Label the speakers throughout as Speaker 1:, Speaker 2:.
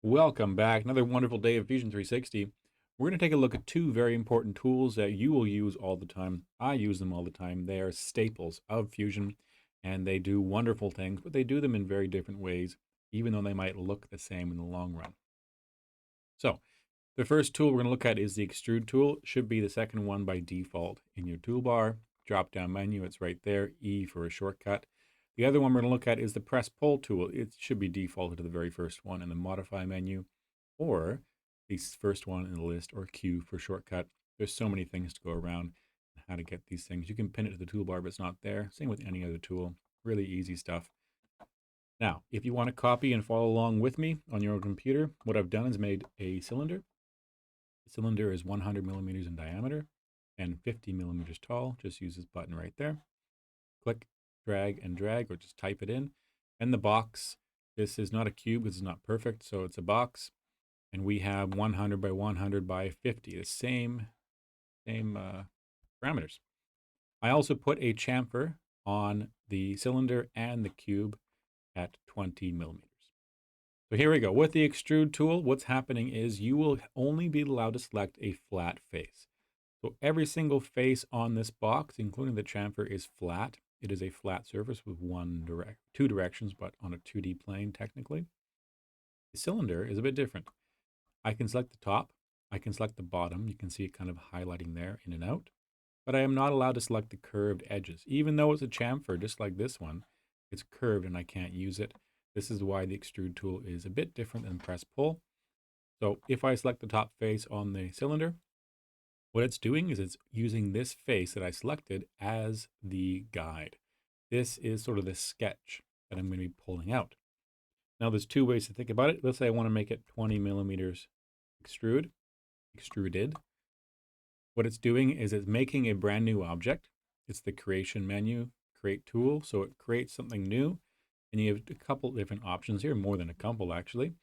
Speaker 1: Welcome back. Another wonderful day of Fusion 360. We're going to take a look at two very important tools that you will use all the time. I use them all the time. They are staples of Fusion, and they do wonderful things, but they do them in very different ways, even though they might look the same in the long run. So, the first tool we're going to look at is the Extrude tool. It should be the second one by default in your toolbar. Drop-down menu, it's right there. E for a shortcut. The other one we're going to look at is the PressPull tool. It should be defaulted to the very first one in the Modify menu, or the first one in the list, or Q for shortcut. There's so many things to go around and how to get these things. You can pin it to the toolbar, but it's not there. Same with any other tool. Really easy stuff. Now, if you want to copy and follow along with me on your own computer, what I've done is made a cylinder. The cylinder is 100 millimeters in diameter and 50 millimeters tall. Just use this button right there. Click, drag, or just type it in. And the box, this is not a cube, this is not perfect, so it's a box. And we have 100 by 100 by 50, the same parameters. I also put a chamfer on the cylinder and the cube at 20 millimeters. So here we go. With the extrude tool, what's happening is you will only be allowed to select a flat face. So every single face on this box, including the chamfer, is flat. It is a flat surface with two directions, but on a 2D plane technically. The cylinder is a bit different. I can select the top, I can select the bottom. You can see it kind of highlighting there, in and out. But I am not allowed to select the curved edges. Even though it's a chamfer, just like this one, it's curved and I can't use it. This is why the extrude tool is a bit different than press pull. So if I select the top face on the cylinder, what it's doing is it's using this face that I selected as the guide. This is sort of the sketch that I'm going to be pulling out. Now there's two ways to think about it. Let's say I want to make it 20 millimeters extruded. What it's doing is it's making a brand new object. It's the creation menu, create tool. So it creates something new. And you have a couple different options here, more than a couple actually.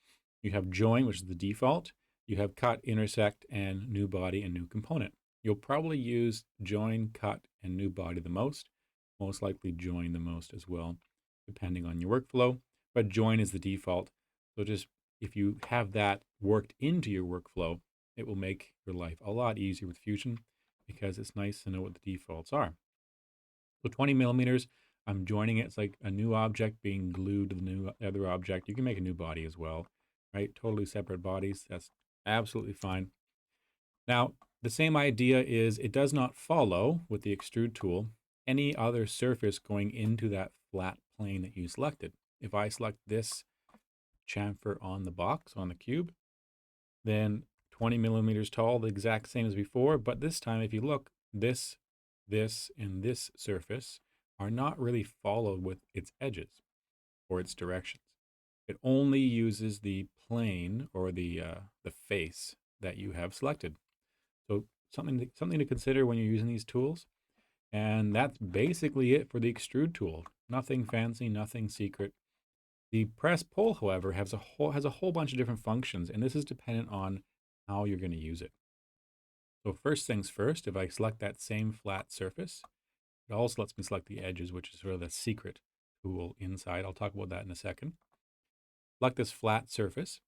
Speaker 1: You have join, which is the default. You have cut, intersect, and new body and new component. You'll probably use join, cut, and new body the most likely join the most as well, depending on your workflow. But join is the default. So just if you have that worked into your workflow, it will make your life a lot easier with Fusion because it's nice to know what the defaults are. So 20 millimeters, I'm joining it. It's like a new object being glued to the other object. You can make a new body as well, right? Totally separate bodies. That's absolutely fine. Now, the same idea is it does not follow with the extrude tool any other surface going into that flat plane that you selected. If I select this chamfer on the box, on the cube, then 20 millimeters tall, the exact same as before, but this time if you look, this, and this surface are not really followed with its edges or its directions. It only uses the plane or the face that you have selected. So something to consider when you're using these tools. And that's basically it for the extrude tool. Nothing fancy, nothing secret. The press pull, however, has a whole bunch of different functions, and this is dependent on how you're going to use it. So first things first, if I select that same flat surface, it also lets me select the edges, which is sort of the secret tool inside. I'll talk about that in a second. Select this flat surface.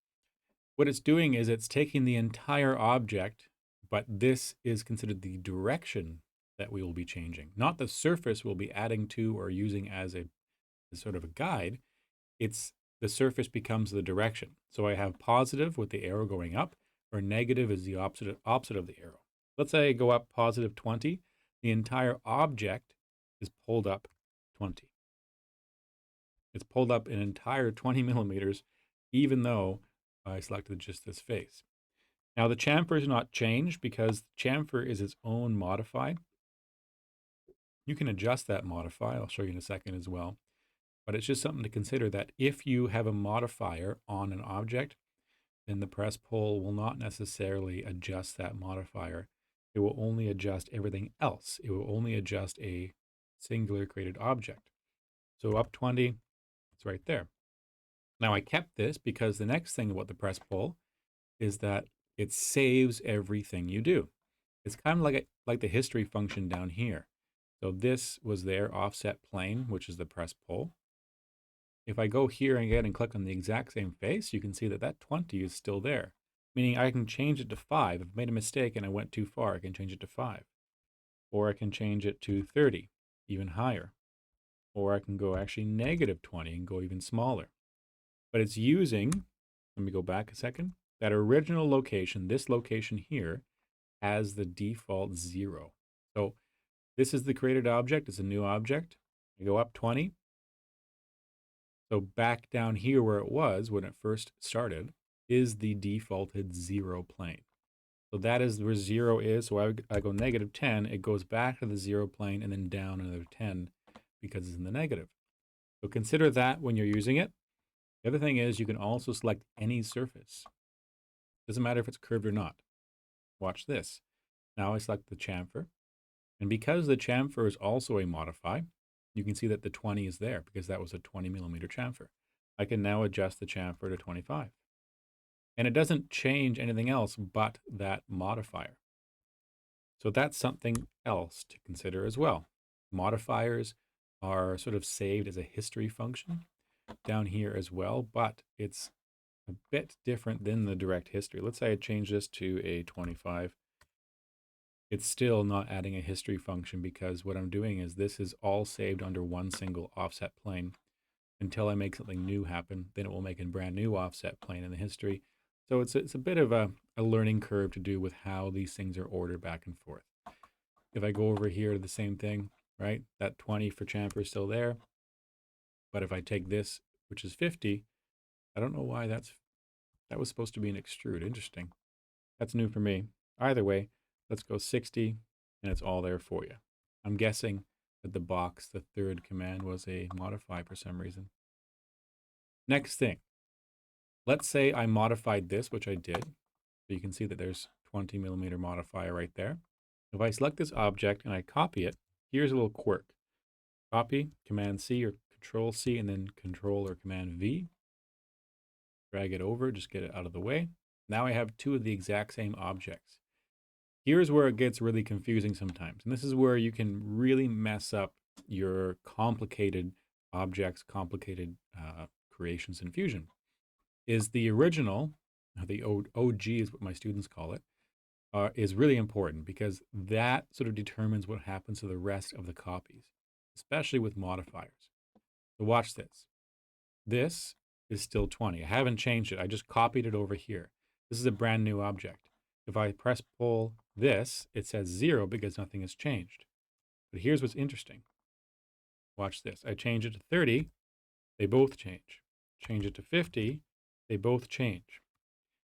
Speaker 1: What it's doing is it's taking the entire object, but this is considered the direction that we will be changing. Not the surface we'll be adding to or using as sort of a guide. It's the surface becomes the direction. So I have positive with the arrow going up, or negative is the opposite of the arrow. Let's say I go up positive 20. The entire object is pulled up 20. It's pulled up an entire 20 millimeters, even though I selected just this face. Now the chamfer is not changed because chamfer is its own modified. You can adjust that modify. I'll show you in a second as well. But it's just something to consider that if you have a modifier on an object, then the press pull will not necessarily adjust that modifier. It will only adjust everything else. It will only adjust a singular created object. So up 20, it's right there. Now I kept this because the next thing about the press pull is that it saves everything you do. It's kind of like the history function down here. So this was their offset plane, which is the press pull. If I go here again and click on the exact same face, you can see that that 20 is still there, meaning I can change it to 5. If I made a mistake and I went too far, I can change it to 5. Or I can change it to 30, even higher. Or I can go actually negative 20 and go even smaller. But it's using, let me go back a second, that original location, this location here, as the default 0. So this is the created object. It's a new object. I go up 20. So back down here where it was when it first started is the defaulted 0 plane. So that is where 0 is. So I go negative 10. It goes back to the 0 plane and then down another 10 because it's in the negative. So consider that when you're using it. The other thing is you can also select any surface. Doesn't matter if it's curved or not. Watch this. Now I select the chamfer. And because the chamfer is also a modify, you can see that the 20 is there because that was a 20 millimeter chamfer. I can now adjust the chamfer to 25. And it doesn't change anything else but that modifier. So that's something else to consider as well. Modifiers are sort of saved as a history function down here as well, but it's a bit different than the direct history. Let's say I change this to a 25. It's still not adding a history function because what I'm doing is this is all saved under one single offset plane until I make something new happen. Then it will make a brand new offset plane in the history. So it's a bit of a learning curve to do with how these things are ordered back and forth. If I go over here to the same thing, right, that 20 for chamfer is still there. But if I take this, which is 50, I don't know why that was supposed to be an extrude. Interesting. That's new for me. Either way, let's go 60, and it's all there for you. I'm guessing that the box, the third command, was a modify for some reason. Next thing, let's say I modified this, which I did. So you can see that there's 20 millimeter modifier right there. If I select this object and I copy it, here's a little quirk. Copy, Command C or Control C, and then Control or Command V. Drag it over, just get it out of the way. Now I have two of the exact same objects. Here's where it gets really confusing sometimes. And this is where you can really mess up your complicated objects, complicated creations in Fusion. Is the original, the OG is what my students call it, is really important because that sort of determines what happens to the rest of the copies, especially with modifiers. So watch this. This is still 20. I haven't changed it. I just copied it over here. This is a brand new object. If I press pull this, it says 0 because nothing has changed. But here's what's interesting. Watch this. I change it to 30, they both change. Change it to 50, they both change.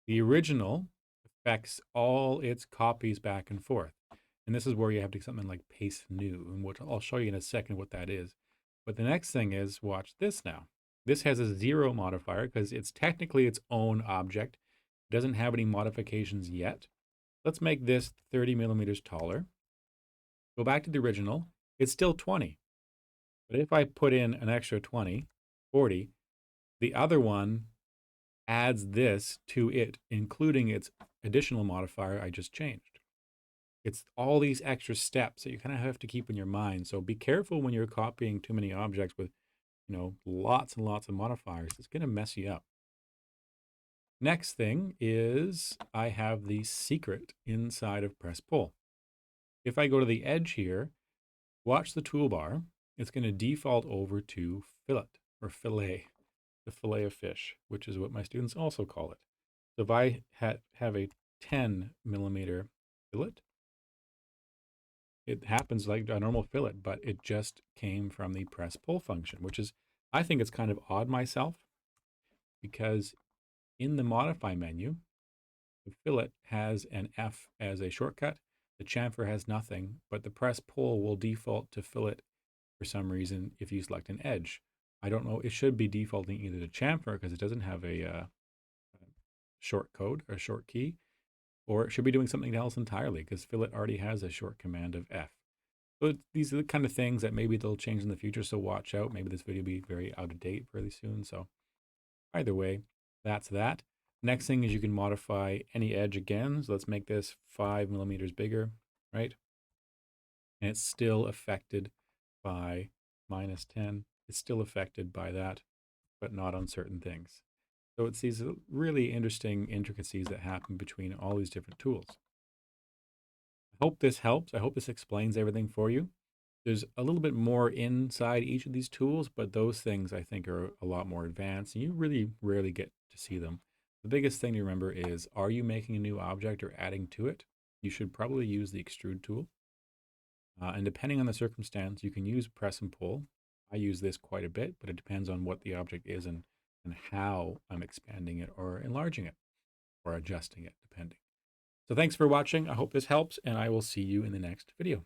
Speaker 1: The original affects all its copies back and forth. And this is where you have to do something like paste new, and which I'll show you in a second what that is. But the next thing is, watch this now. This has a 0 modifier because it's technically its own object. It doesn't have any modifications yet. Let's make this 30 millimeters taller. Go back to the original. It's still 20. But if I put in an extra 20, 40, the other one adds this to it, including its additional modifier I just changed. It's all these extra steps that you kind of have to keep in your mind. So be careful when you're copying too many objects with, lots and lots of modifiers. It's going to mess you up. Next thing is I have the secret inside of PressPull. If I go to the edge here, watch the toolbar. It's going to default over to fillet or fillet, the fillet of fish, which is what my students also call it. So if I have a 10 millimeter fillet, it happens like a normal fillet, but it just came from the press pull function, which is, I think it's kind of odd myself because in the modify menu, the fillet has an F as a shortcut. The chamfer has nothing, but the press pull will default to fillet for some reason if you select an edge. I don't know. It should be defaulting either to chamfer because it doesn't have a short code or short key, or it should be doing something else entirely because fillet already has a short command of F. So these are the kind of things that maybe they'll change in the future. So watch out. Maybe this video will be very out of date really soon. So either way, that's that. Next thing is you can modify any edge again. So let's make this 5 millimeters bigger, right? And it's still affected by -10. It's still affected by that. but not on certain things. So it's these really interesting intricacies that happen between all these different tools. I hope this helps. I hope this explains everything for you. There's a little bit more inside each of these tools, but those things I think are a lot more advanced, and you really rarely get to see them. The biggest thing to remember is, are you making a new object or adding to it? You should probably use the extrude tool. And depending on the circumstance, you can use press and pull. I use this quite a bit, but it depends on what the object is and how I'm expanding it or enlarging it or adjusting it, depending. So thanks for watching. I hope this helps, and I will see you in the next video.